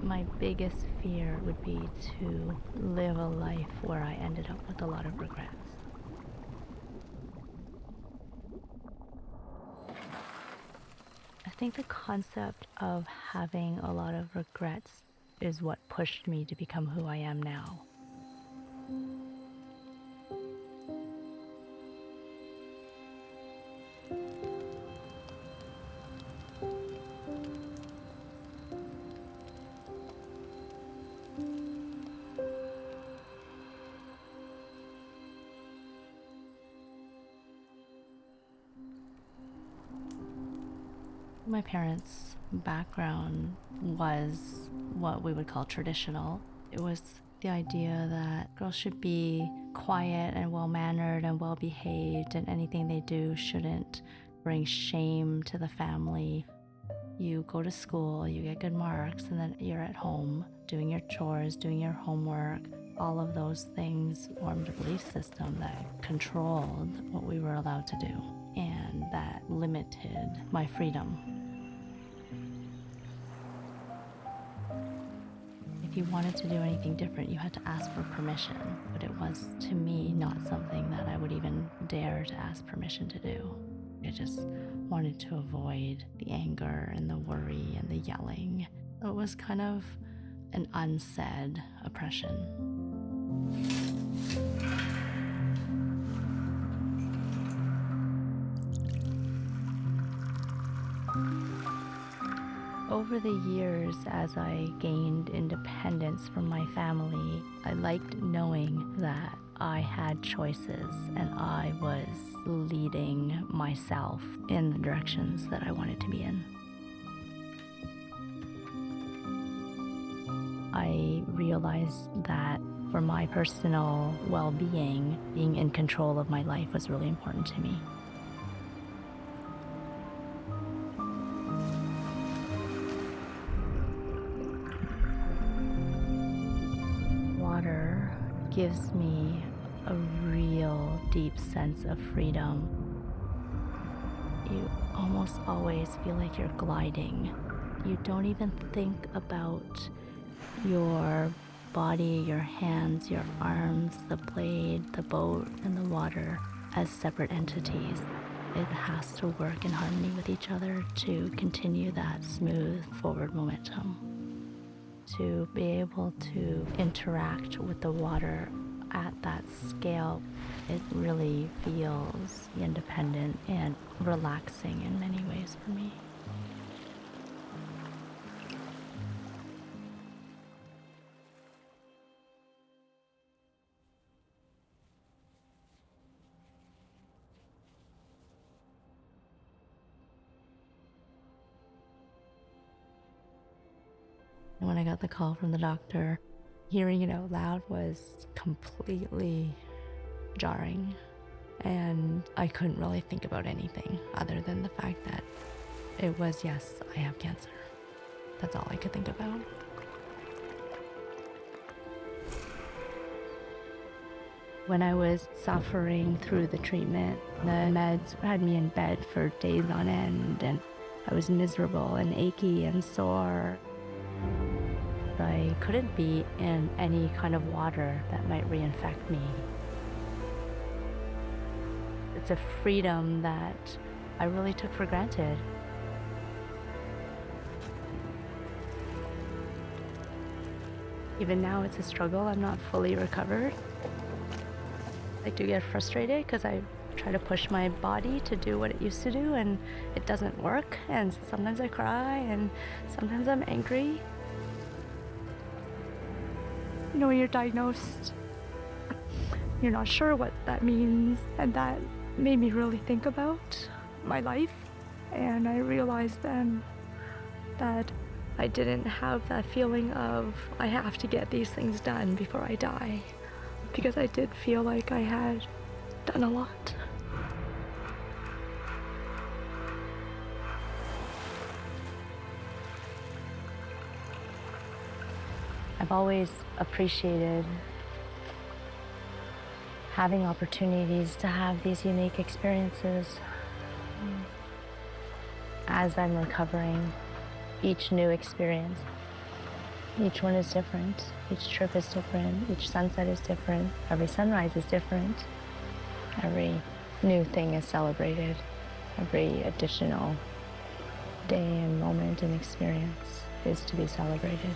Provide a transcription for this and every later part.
my biggest fear would be to live a life where I ended up with a lot of regrets. I think the concept of having a lot of regrets is what pushed me to become who I am now. My parents' background was what we would call traditional. It was the idea that girls should be quiet and well-mannered and well-behaved, and anything they do shouldn't bring shame to the family. You go to school, you get good marks, and then you're at home doing your chores, doing your homework. All of those things formed a belief system that controlled what we were allowed to do, and that limited my freedom. If you wanted to do anything different, you had to ask for permission, but it was, to me, not something that I would even dare to ask permission to do. I just wanted to avoid the anger and the worry and the yelling. It was kind of an unsaid oppression. Over the years, as I gained independence from my family, I liked knowing that I had choices and I was leading myself in the directions that I wanted to be in. I realized that for my personal well-being, being in control of my life was really important to me. Water gives me a real deep sense of freedom. You almost always feel like you're gliding. You don't even think about your body, your hands, your arms, the blade, the boat, and the water as separate entities. It has to work in harmony with each other to continue that smooth forward momentum. To be able to interact with the water at that scale, it really feels independent and relaxing in many ways for me. When I got the call from the doctor, hearing it out loud was completely jarring, and I couldn't really think about anything other than the fact that it was, yes, I have cancer. That's all I could think about. When I was suffering through the treatment, the meds had me in bed for days on end, and I was miserable and achy and sore. I couldn't be in any kind of water that might reinfect me. It's a freedom that I really took for granted. Even now, it's a struggle. I'm not fully recovered. I do get frustrated because I try to push my body to do what it used to do, and it doesn't work. And sometimes I cry, and sometimes I'm angry. You know, when you're diagnosed, you're not sure what that means, and that made me really think about my life. And I realized then that I didn't have that feeling of I have to get these things done before I die, because I did feel like I had done a lot. I've always appreciated having opportunities to have these unique experiences. As I'm recovering, each new experience Each one is different. Each trip is different. Each sunset is different. Every sunrise is different. Every new thing is celebrated. Every additional day and moment and experience is to be celebrated.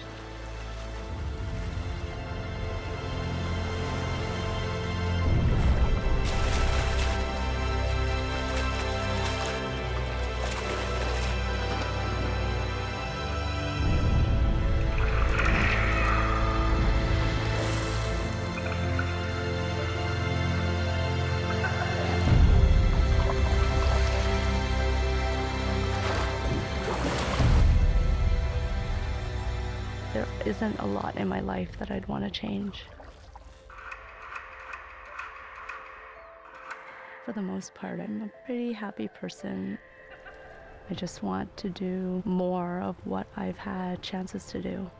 There isn't a lot in my life that I'd want to change. For the most part, I'm a pretty happy person. I just want to do more of what I've had chances to do.